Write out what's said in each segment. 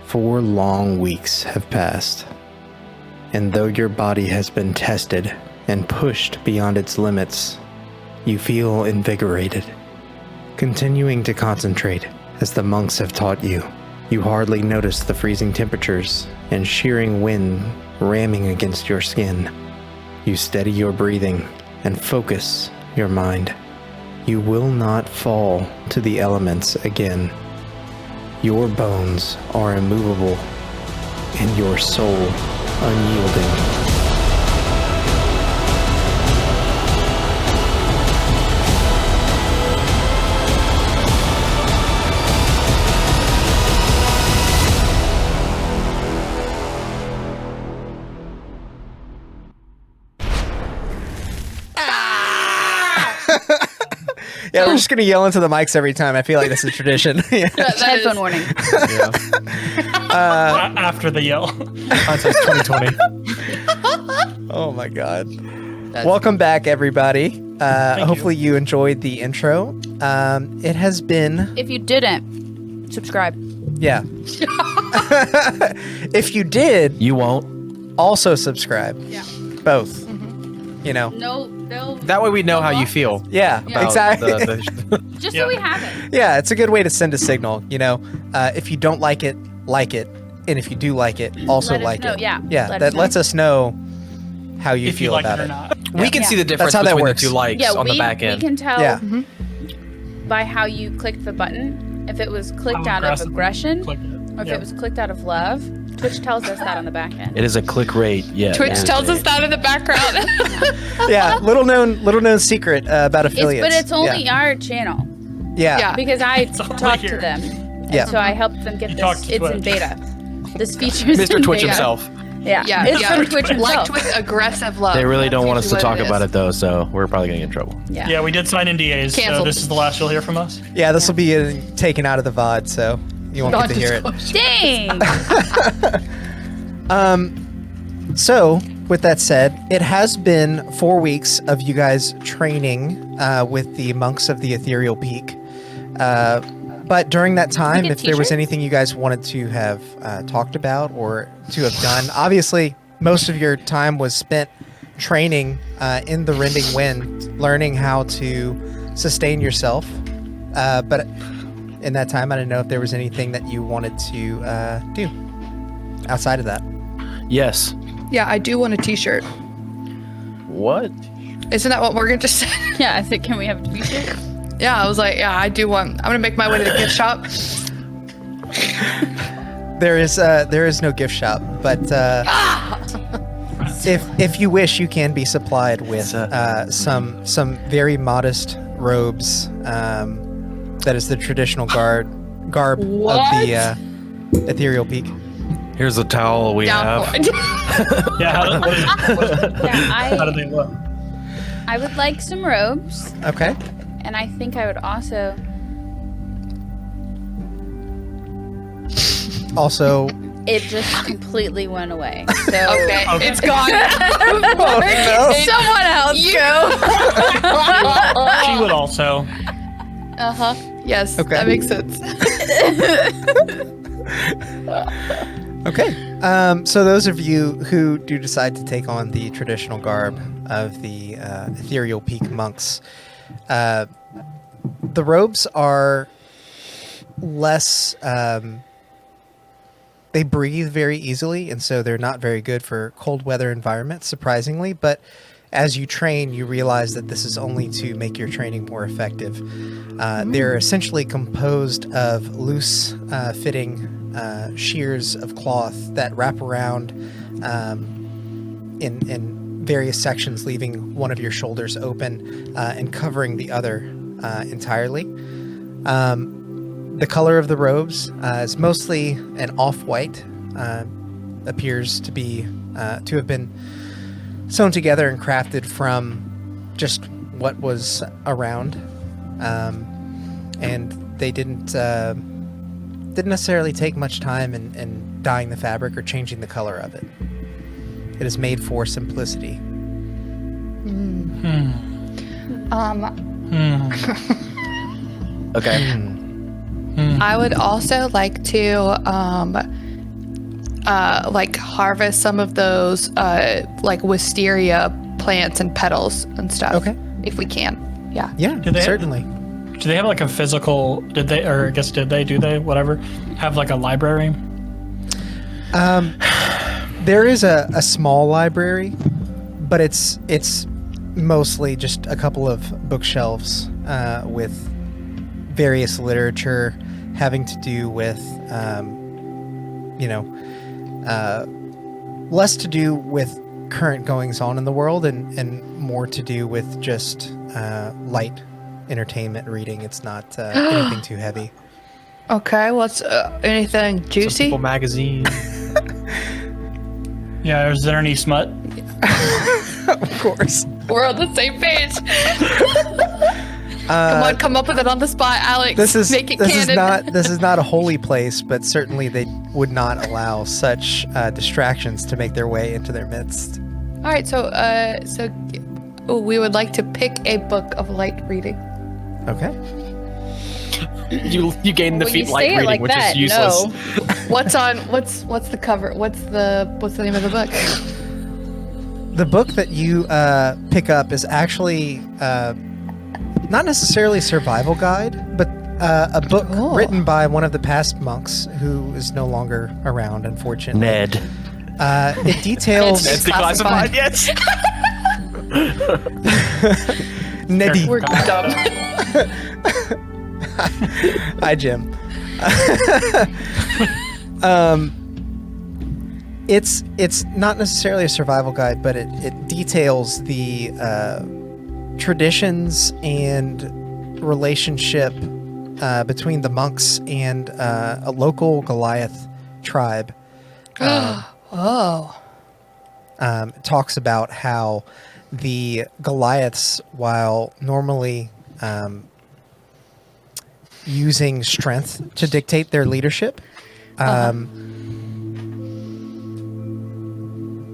4 long weeks have passed, and though your body has been tested and pushed beyond its limits, you feel invigorated. Continuing to concentrate as the monks have taught you, you hardly notice the freezing temperatures and shearing wind ramming against your skin. You steady your breathing and focus your mind. You will not fall to the elements again. Your bones are immovable and your soul unyielding. Yeah, we're just going to yell into the mics every time. I feel like this is tradition. Yeah. Headphone warning. Yeah. After the yell. Hindsight's 2020. Oh my God. Welcome back, everybody. Hopefully you enjoyed the intro. It has been... If you didn't, subscribe. Yeah. If you did... You won't. Also subscribe. Yeah. Both. You know. No. That way we know how you feel. Yeah, Yeah. exactly. Just so we have it. Yeah, it's a good way to send a signal, you know. If you don't like it, and if you do like it, also Let us like know, it. yeah. Yeah, Let that us know. lets us know how you If feel you like about it or it. not. We can Yeah. see the difference how that between works. the two likes Yeah, on the back end. we can tell Yeah. by how you clicked the button. If it was clicked How out of aggressively aggression, click it. or if Yeah. it was clicked out of love. Twitch tells us that on the back end. It is a click rate. Yeah. Twitch tells us that in the background. Yeah, little known secret about affiliates. But it's only our channel yeah. Yeah. because I only talked here. to them. And Yeah. so I helped them get You this. talked to It's in Twitch. beta. This feature is Mr. in Twitch beta. himself. Yeah. Yeah, It's yeah. from Twitch himself. Liked with aggressive love. They really That's don't want us to usually talk what about is. it though, so we're probably gonna get in trouble. Yeah. Yeah, we did sign NDAs, so Canceled. this is the last you'll hear from us. Yeah, this will be taken out of the VOD, so you won't get to hear it. Dang. So, with that said, it has been 4 weeks of you guys training with the monks of the Ethereal Peak. But during that time, get if there was t-shirts? anything you guys wanted to have talked about or to have done, obviously, most of your time was spent training in the rending wind, learning how to sustain yourself. But in that time, I didn't know if there was anything that you wanted to do outside of that. Yes. Yeah, I do want a t-shirt. What? Isn't that what Morgan just said? Yeah, I said, can we have a t-shirt? Yeah, I was like, yeah, I do want. I'm gonna make my way to the gift shop. There is no gift shop, but if you wish, you can be supplied with some very modest robes. That is the traditional garb of the Ethereal Peak. Here's a towel we Down have. for it. Yeah, how do they look? I would like some robes, Okay. and I think I would also. Also, It just completely went away. So Okay, it's gone. someone else go. She would also. Yes, Okay. that makes sense. okay. So those of you who do decide to take on the traditional garb of the Ethereal Peak monks, the robes are less. They breathe very easily, and so they're not very good for cold weather environments, surprisingly. But as you train, you realize that this is only to make your training more effective. They're essentially composed of loose fitting shears of cloth that wrap around in various sections, leaving one of your shoulders open and covering the other entirely. The color of the robes is mostly an off-white. Appears to be to have been sewn together and crafted from just what was around, and they didn't necessarily take much time in dyeing the fabric or changing the color of it. It is made for simplicity. Okay. I would also like to like harvest some of those like wisteria plants and petals and stuff. Okay. If we can. Yeah. Yeah, Do they- certainly. Do they have like a physical? Do they whatever have like a library? There is a small library, but it's mostly just a couple of bookshelves with various literature having to do with, less to do with current goings on in the world and more to do with just light entertainment reading. It's not anything too heavy. Okay. What's anything Some juicy? People magazine. Yeah. Is there any smut? Of course. We're on the same page. Come up with it on the spot, Alex. This is Make it this canon. is not a holy place, but certainly they would not allow such distractions to make their way into their midst. All right. So we would like to pick a book of light reading. Okay. You gain the When you feat light say it reading, like which that, is useless. no. What's the cover? What's the name of the book? The book that you pick up is actually not necessarily a survival guide, but a book Oh. written by one of the past monks who is no longer around, unfortunately. Ned. It details It's Declassified, yes. Neddy. We're dumb. Hi, Jim. It's not necessarily a survival guide, but it details the traditions and relationship between the monks and a local Goliath tribe. Oh. It talks about how the Goliaths, while normally using strength to dictate their leadership,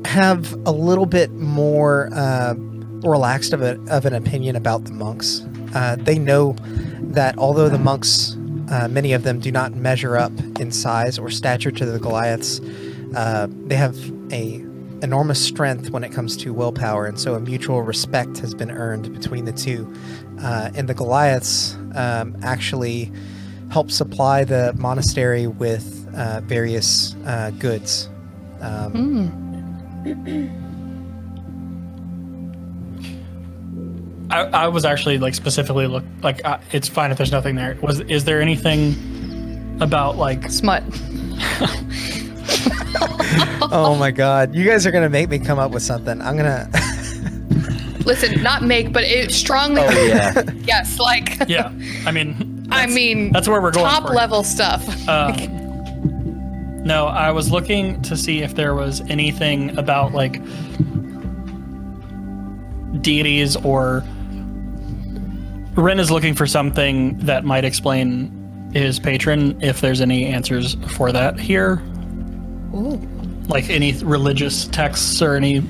have a little bit more relaxed of an opinion about the monks. They know that although the monks, many of them, do not measure up in size or stature to the Goliaths, they have a enormous strength when it comes to willpower, and so a mutual respect has been earned between the two. And the Goliaths actually help supply the monastery with various goods. I was actually like specifically it's fine if there's nothing there. Is there anything about like Smut. Oh my god, you guys are gonna make me come up with something. I'm gonna Listen, not make, but it strongly. Oh yeah. Yes, like. yeah? I mean, That's where we're going. top for it. level stuff. No, I was looking to see if there was anything about like deities or Ren is looking for something that might explain his patron, if there's any answers for that here. Ooh. Like any religious texts or any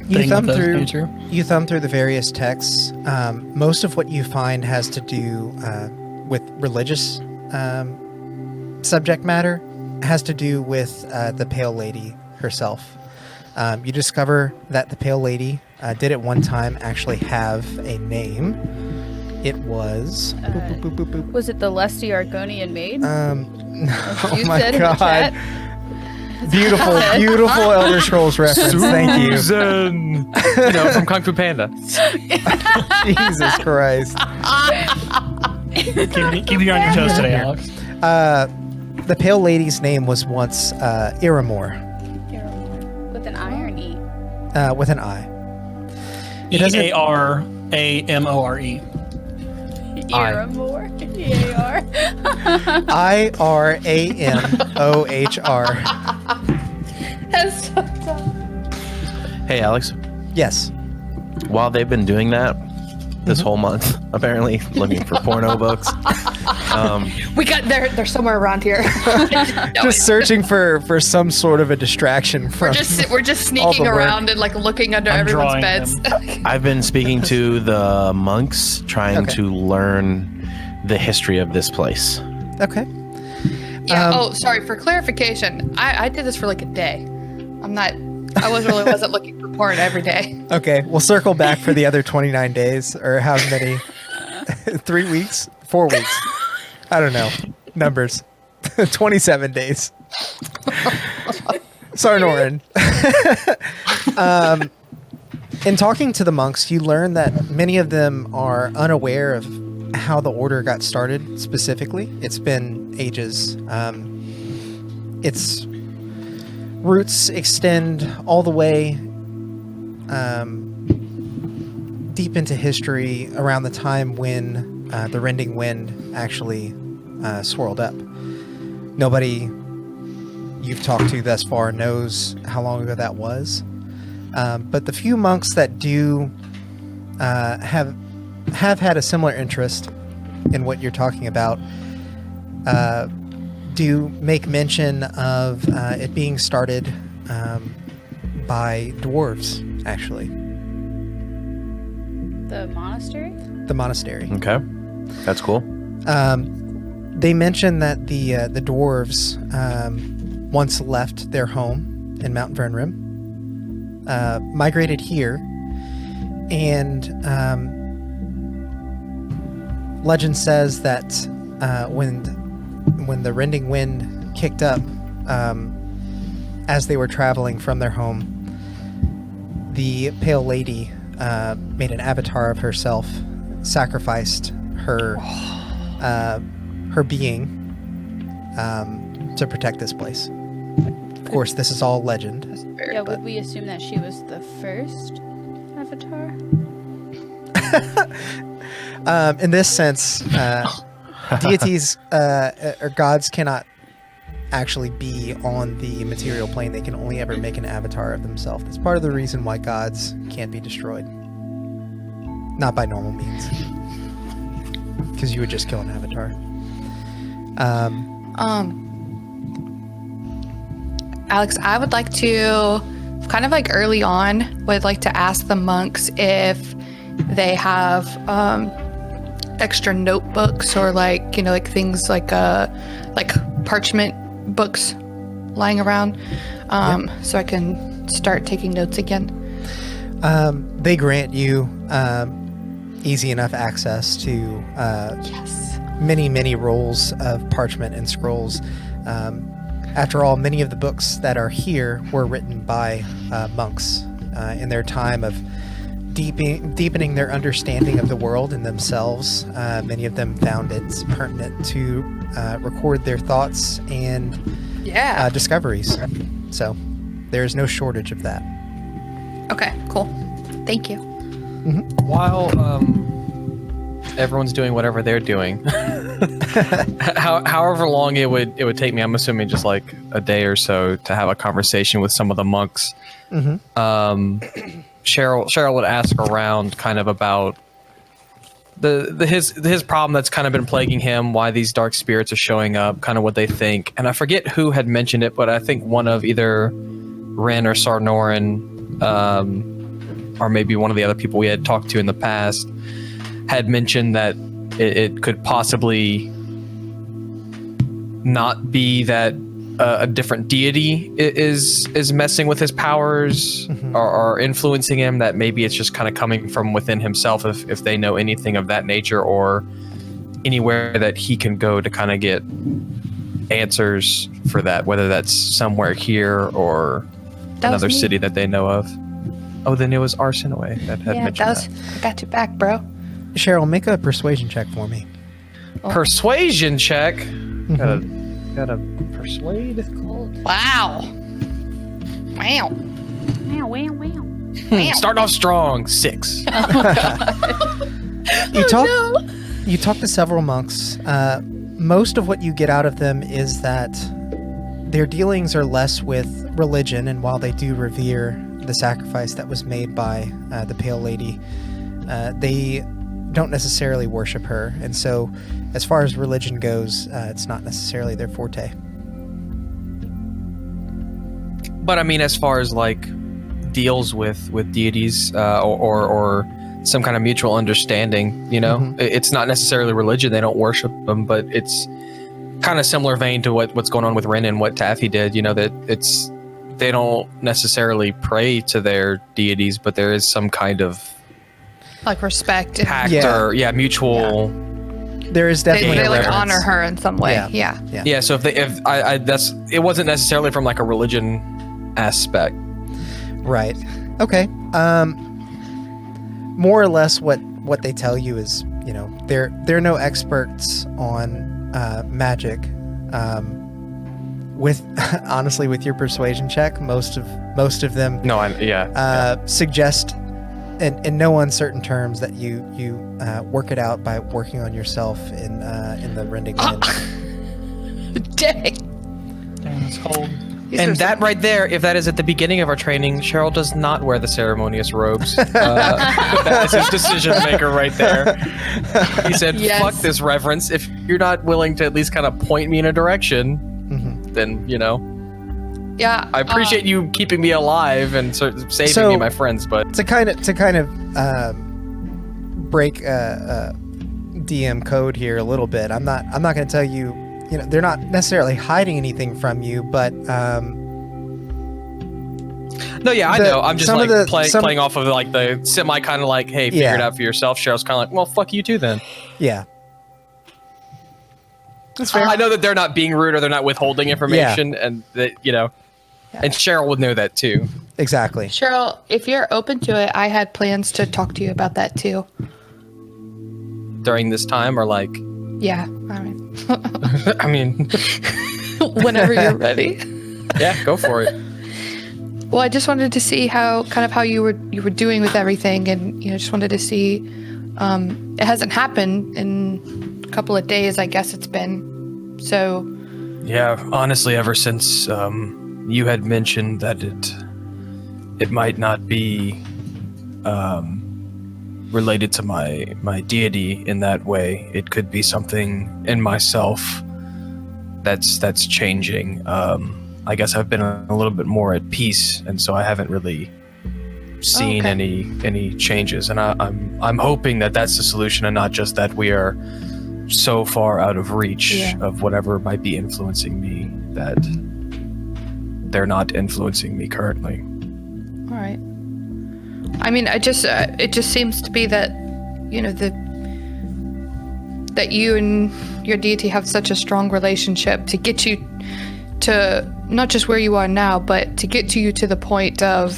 you thumb through nature. the various texts. Most of what you find has to do with religious subject matter. Has to do with the Pale Lady herself. You discover that the Pale Lady did at one time actually have a name. It was Was it the lusty Argonian maid? oh you my said in the god. chat. Beautiful Elder Scrolls reference. Thank you. Susan. From Kung Fu Panda. Jesus Christ. Keep you on your toes today, Alex. The Pale Lady's name was once Iramor, With an I or an E? with an I. It doesn't- EARAMORE. Iramor? E-A-R? IRAMOHR. That's so dumb. Hey Alex. Yes. While they've been doing that this whole month, apparently looking for porno books. We got they're somewhere around here. Just searching for some sort of a distraction from. We're just all the sneaking work. around and like looking under I'm everyone's drawing beds. I've been speaking to the monks, trying Okay. to learn the history of this place. Okay. Yeah. Sorry. For clarification, I did this for like a day. I wasn't looking for porn every day. Okay, we'll circle back for the other 29 days, or how many? 3 weeks? 4 weeks? I don't know. Numbers. 27 days. Sarnoran. In talking to the monks, you learn that many of them are unaware of how the order got started specifically. It's been ages. Its roots extend all the way deep into history around the time when the rending wind actually swirled up. Nobody you've talked to thus far knows how long ago that was. But the few monks that do have had a similar interest in what you're talking about do make mention of it being started by dwarves, actually. The monastery? The monastery. Okay, that's cool. They mention that the dwarves once left their home in Mount Vernrim, migrated here, and legend says that when the rending wind kicked up, as they were traveling from their home, the Pale Lady made an avatar of herself, sacrificed her being to protect this place. Of course, this is all legend. Yeah, would we assume that she was the first avatar? In this sense, deities or gods cannot actually be on the material plane. They can only ever make an avatar of themselves. That's part of the reason why gods can't be destroyed. Not by normal means. Because you would just kill an avatar. Alex, I would like to, kind of like early on, would like to ask the monks if they have extra notebooks or like, you know, like things like parchment books lying around, so I can start taking notes again. They grant you easy enough access to many rolls of parchment and scrolls. After all, many of the books that are here were written by monks in their time of deepening their understanding of the world and themselves. Many of them found it pertinent to record their thoughts and discoveries. So there's no shortage of that. Okay, cool. Thank you. Mm-hmm. While everyone's doing whatever they're doing, however long it would take me, I'm assuming just like a day or so, to have a conversation with some of the monks. Mm-hmm. Cheryl would ask around kind of about his problem that's kind of been plaguing him, why these dark spirits are showing up, kind of what they think. And I forget who had mentioned it, but I think one of either Ren or Sarnoran, or maybe one of the other people we had talked to in the past, had mentioned that it could possibly not be that a different deity is messing with his powers, mm-hmm. or influencing him, that maybe it's just kind of coming from within himself, if they know anything of that nature, or anywhere that he can go to kind of get answers for that, whether that's somewhere here or another city that they know of. Oh, then it was Arsenaway that had mentioned that. I got your back, bro. Cheryl, make a persuasion check for me. Persuasion check? Mm-hmm. Gotta persuade? Wow. Wow. Wow, wow, wow. Starting off strong. 6. You talk to several monks. Most of what you get out of them is that their dealings are less with religion, and while they do revere the sacrifice that was made by the Pale Lady, they don't necessarily worship her. And so, as far as religion goes, it's not necessarily their forte. But I mean, as far as like deals with deities, or some kind of mutual understanding, you know, Mm-hmm. It's not necessarily religion. They don't worship them, but it's kind of similar vein to what's going on with Ren and what Taffy did. You know, that they don't necessarily pray to their deities, but there is some kind of Like respect. pact Yeah. or mutual. There is They, definitely they a like reverence. honor her in some way. Yeah. Yeah. Yeah. So it wasn't necessarily from like a religion aspect. Right. Okay. More or less what they tell you is, you know, they're no experts on magic. With honestly, with your persuasion check, most of them No, suggest in no uncertain terms that you work it out by working on yourself in the rending wind. Dang. Damn, it's cold. These are And that some- right there, if that is at the beginning of our training, Cheryl does not wear the ceremonious robes. That is his decision maker right there. He said, Yes. fuck this reverence. If you're not willing to at least kind of point me in a direction, then, you know, Yeah. I appreciate you keeping me alive and saving So- me, my friends, but to kind of break DM code here a little bit. I'm not going to tell you. You know, they're not necessarily hiding anything from you, but no, yeah, I The- know. I'm just some like of the- playing off of like the semi kind of like, hey, figure Yeah. it out for yourself. Cheryl's kind of like, well, fuck you too then. yeah, that's fair. I know that they're not being rude or they're not withholding information, and that, you know, and Cheryl would know that too. Exactly. Cheryl, if you're open to it, I had plans to talk to you about that too. During this time, or like, Yeah. I mean, I mean, whenever you're ready. yeah, go for it. Well, I just wanted to see how you were doing with everything, and just wanted to see. It hasn't happened in a couple of days, I guess it's been. So Yeah, honestly, ever since you had mentioned that it might not be related to my deity in that way, it could be something in myself that's changing. I guess I've been a little bit more at peace, and so I haven't really seen Okay. any changes. And I'm hoping that that's the solution, and not just that we are so far out of reach Yeah. of whatever might be influencing me that they're not influencing me currently. all right. I mean, it just seems to be that that you and your deity have such a strong relationship to get you to not just where you are now, but to get to you to the point of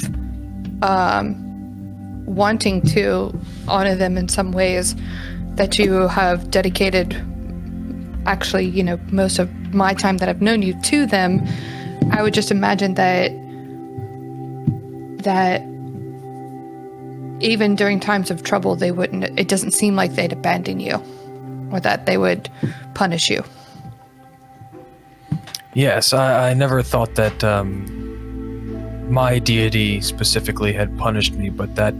wanting to honor them in some ways, that you have dedicated actually, most of my time that I've known you to them. I would just imagine that even during times of trouble, it doesn't seem like they'd abandon you or that they would punish you. Yes, I never thought that my deity specifically had punished me, but that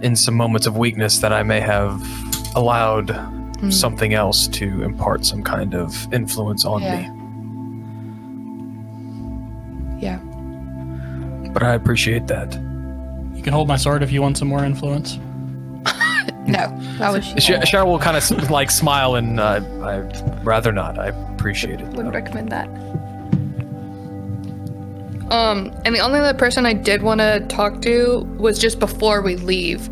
in some moments of weakness that I may have allowed something else to impart some kind of influence on me. Yeah. But I appreciate that. You can hold my sword if you want some more influence. No, that was Cheryl will kind of like smile, and I'd rather not. I appreciate it. wouldn't recommend that. And the only other person I did want to talk to was just before we leave.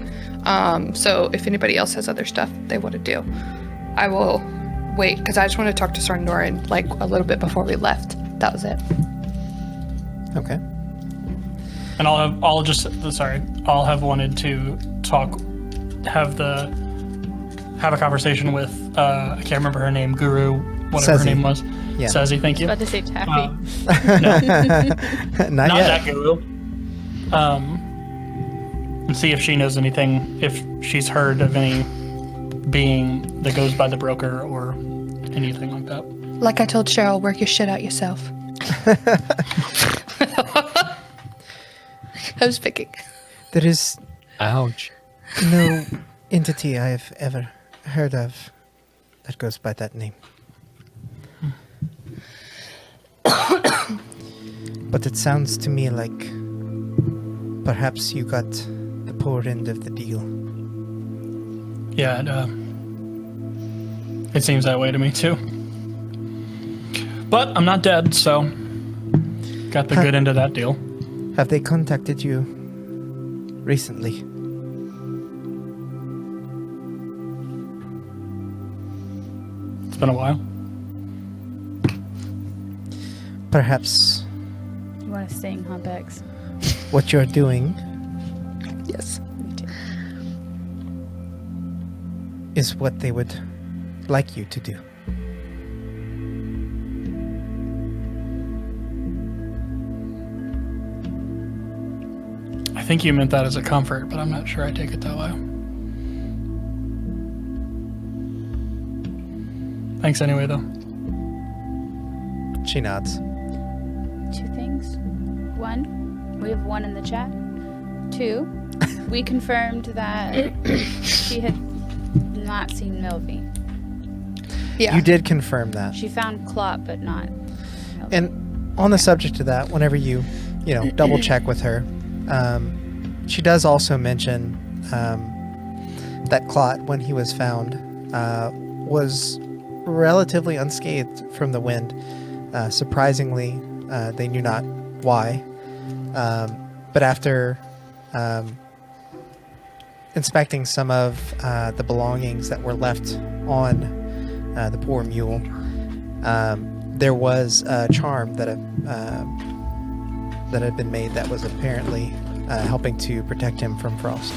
So if anybody else has other stuff they want to do, I will wait, because I just want to talk to Sarnorin like a little bit before we left. That was it. Okay. And I'll have wanted to have a conversation with I can't remember her name, Guru, whatever her Sezi. name was. Yeah. Sezi, thank you. About to say Taffy. Not Not yet. that Guru. And see if she knows anything, if she's heard of any being that goes by the broker or anything like that. Like I told Cheryl, work your shit out yourself. I was picking. There is Ouch. no entity I have ever heard of that goes by that name. But it sounds to me like perhaps you got the poor end of the deal. Yeah, it seems that way to me too. But I'm not dead, so got the good end of that deal. Have they contacted you recently? It's been a while. Perhaps You want to sing, Humpex? what you're doing Yes. is what they would like you to do. I think you meant that as a comfort, but I'm not sure I take it that way. Thanks anyway, though. She nods. 2 things. 1, we have 1 in the chat. 2, we confirmed that she had not seen Milby. Yeah. You did confirm that. She found Clop, but not Milby. And on the subject of that, whenever you double check with her, she does also mention that Clot, when he was found, was relatively unscathed from the wind. Surprisingly, they knew not why. But after inspecting some of the belongings that were left on the poor mule, there was a charm that had been made that was apparently helping to protect him from frost.